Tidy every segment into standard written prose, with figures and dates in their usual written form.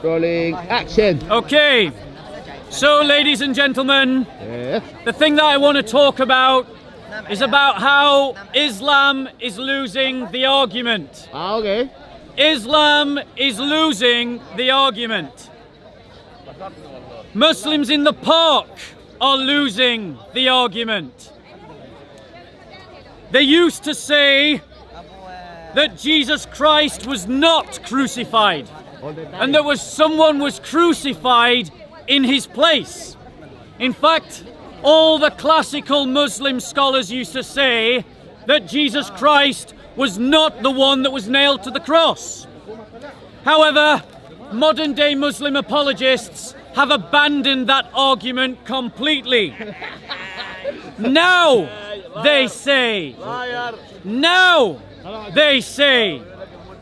Rolling action. Okay, so ladies and gentlemen, the thing that I want to talk about is about how Islam is losing the argument. Okay. Islam is losing the argument. Muslims in the park are losing the argument. They used to say that Jesus Christ was not crucified, and there was someone was crucified in his place. In fact, all the classical Muslim scholars used to say that Jesus Christ was not the one that was nailed to the cross. However, modern day Muslim apologists have abandoned that argument completely. Now they say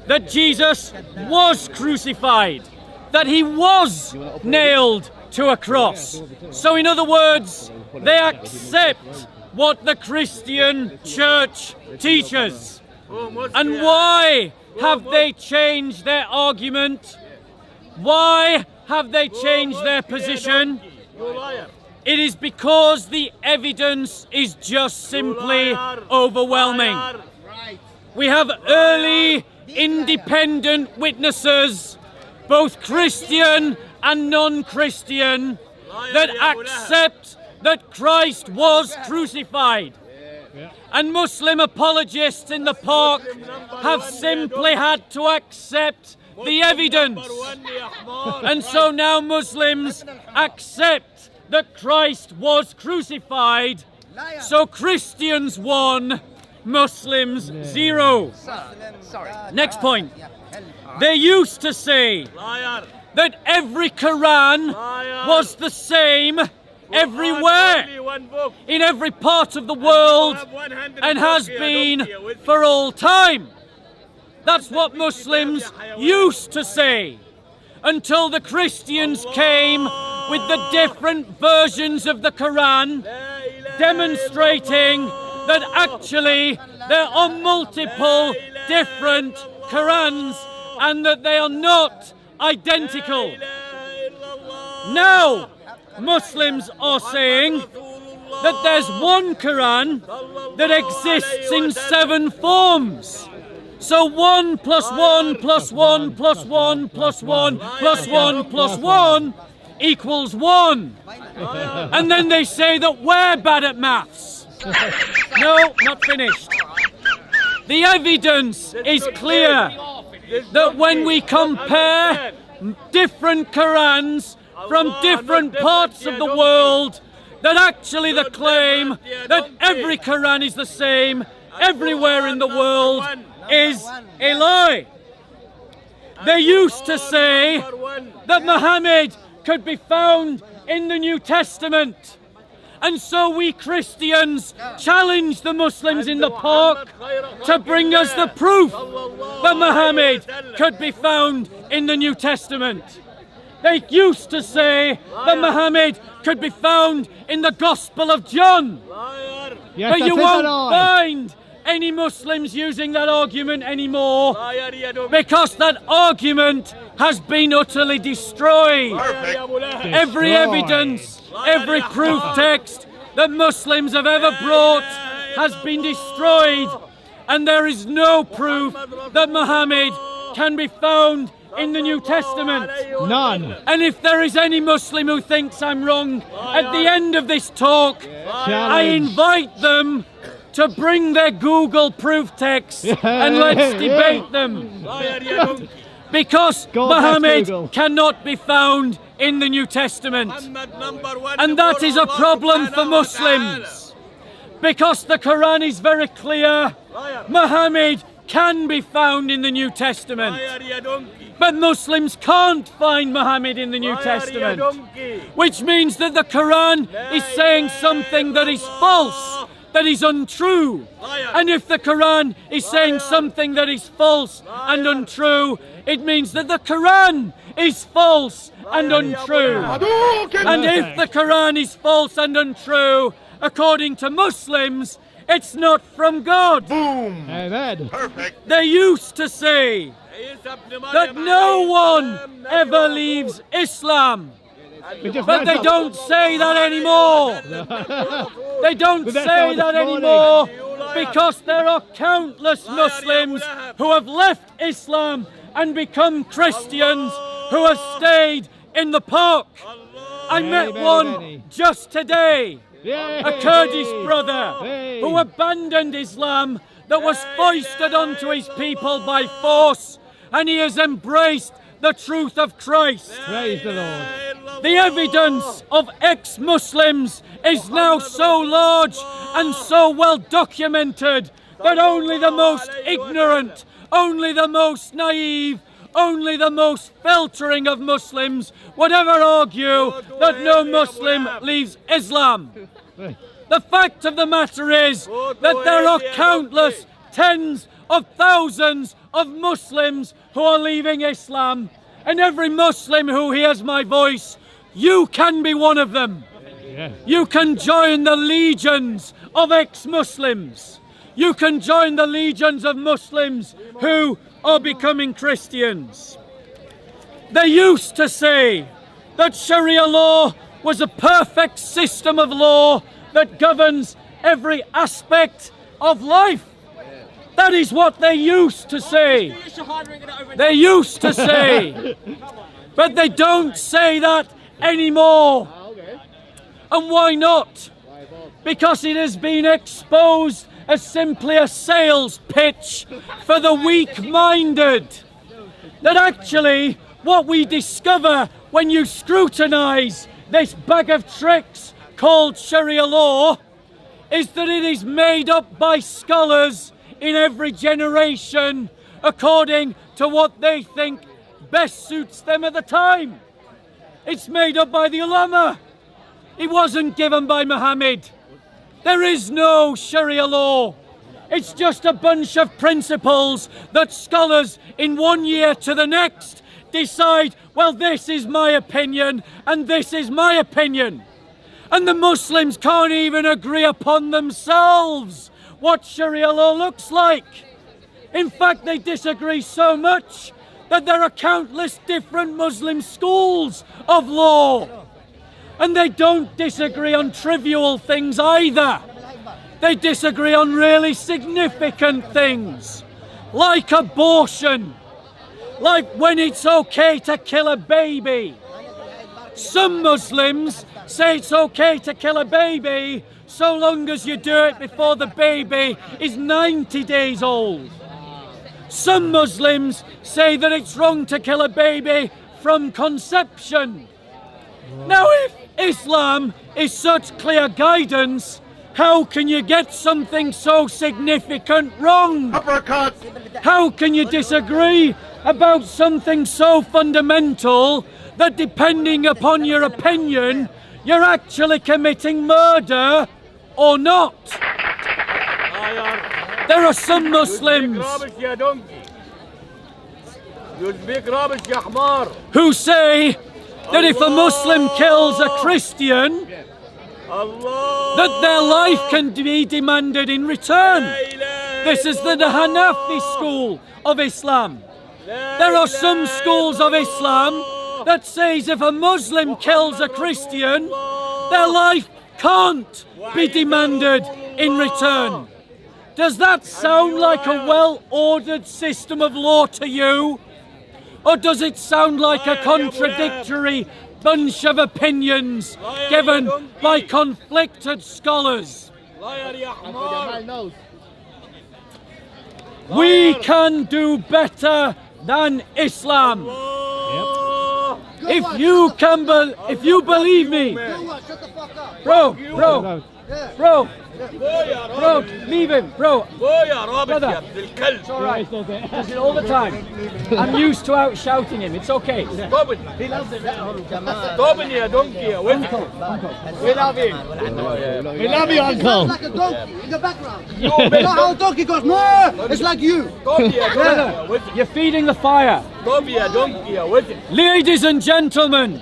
that Jesus was crucified, that he was nailed to a cross. So in other words, they accept what the Christian church teaches. And why have they changed their argument? Why have they changed their position? It is because the evidence is just simply overwhelming. We have early independent witnesses, both Christian and non-Christian, that accept that Christ was crucified. And Muslim apologists in the park have simply had to accept the evidence. And so now Muslims accept that Christ was crucified. So Christians won, Muslims 0. Next point. They used to say that every Quran was the same everywhere, in every part of the world, and has been for all time. That's what Muslims used to say, until the Christians came with the different versions of the Quran, demonstrating that actually there are multiple different Qurans and that they are not identical. Now, Muslims are saying that there's one Quran that exists in 7 forms. So 1 plus 1 plus 1 plus 1 plus 1 plus 1 plus 1 equals 1. And then they say that we're bad at maths. No, not finished. The evidence is clear that when we compare different Qurans from different parts of the world, that actually the claim that every Quran is the same everywhere in the world is a lie. They used to say that Muhammad could be found in the New Testament. And so we Christians challenge the Muslims in the park to bring us the proof that Muhammad could be found in the New Testament. They used to say that Muhammad could be found in the Gospel of John. But you won't find any Muslims using that argument anymore, because that argument has been utterly destroyed. Every evidence, every proof text that Muslims have ever brought has been destroyed, and there is no proof that Muhammad can be found in the New Testament. None. And if there is any Muslim who thinks I'm wrong, at the end of this talk, I invite them to bring their Google proof texts and let's debate them. Because Muhammad cannot be found in the New Testament. And that is a problem for Muslims. Because the Quran is very clear, Muhammad can be found in the New Testament. But Muslims can't find Muhammad in the New Testament. Which means that the Quran is saying something that is false, that is untrue. And if the Quran is saying something that is false and untrue, it means that the Quran is false and untrue. And if the Quran is false and untrue, according to Muslims, it's not from God. Boom. Amen. Perfect. They used to say that no one ever leaves Islam. But they don't say that anymore. They don't say that anymore because there are countless Muslims who have left Islam and become Christians who have stayed in the park. I met one just today, a Kurdish brother who abandoned Islam that was foisted onto his people by force, and he has embraced the truth of Christ. Praise the Lord. The evidence of ex-Muslims is now so large and so well documented that only the most ignorant, only the most naive, only the most filtering of Muslims would ever argue that no Muslim leaves Islam. The fact of the matter is that there are countless tens of thousands of Muslims who are leaving Islam, and every Muslim who hears my voice, you can be one of them. You can join the legions of ex-Muslims. You can join the legions of Muslims who are becoming Christians. They used to say that Sharia law was a perfect system of law that governs every aspect of life. That is what they used to say. They used to say. But they don't say that anymore. And why not? Because it has been exposed as simply a sales pitch for the weak-minded. That actually what we discover when you scrutinise this bag of tricks called Sharia law is that it is made up by scholars in every generation according to what they think best suits them at the time. It's made up by the ulama. It wasn't given by Muhammad. There is no Sharia law. It's just a bunch of principles that scholars in one year to the next decide, well, this is my opinion and this is my opinion. And the Muslims can't even agree upon themselves what Sharia law looks like. In fact, they disagree so much that there are countless different Muslim schools of law. And they don't disagree on trivial things either. They disagree on really significant things, like abortion, like when it's okay to kill a baby. Some Muslims say it's okay to kill a baby so long as you do it before the baby is 90 days old. Some Muslims say that it's wrong to kill a baby from conception. Now, if Islam is such clear guidance, how can you get something so significant wrong? Uppercut! How can you disagree about something so fundamental that, depending upon your opinion, you're actually committing murder or not? There are some Muslims who say that if a Muslim kills a Christian, that their life can be demanded in return. This is the Hanafi school of Islam. There are some schools of Islam that says if a Muslim kills a Christian, their life can't be demanded in return. Does that sound like a well-ordered system of law to you? Or does it sound like a contradictory bunch of opinions given by conflicted scholars? We can do better than Islam. If you believe me, bro, leave him, bro. Brother, it's all right. Does it all the time. I'm used to out shouting him. It's okay. Stop it. He loves it. Stop it, you donkey. Uncle. We love you. We love you, Uncle. Like a donkey in the background. You know how a donkey goes, no, it's like you. Brother, you're feeding the fire. Stop you, donkey. Ladies and gentlemen,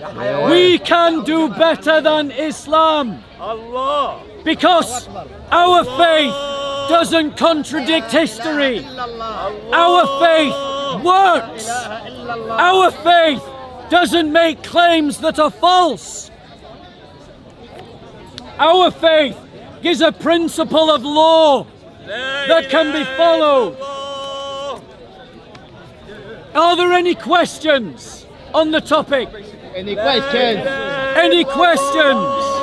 we can do better than Islam. Allah. Because our faith doesn't contradict history. Our faith works. Our faith doesn't make claims that are false. Our faith is a principle of law that can be followed. Are there any questions on the topic? Any questions? Any questions?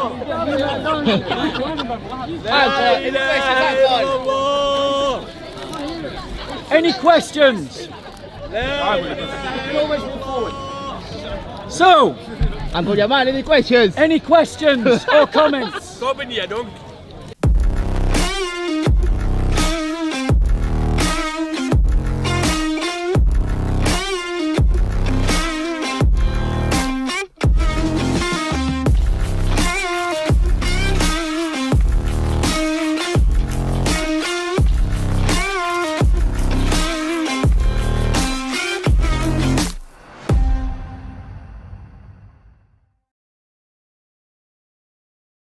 Any questions? So, Uncle Jamal, any questions? any questions or comments? Stop in here, don't.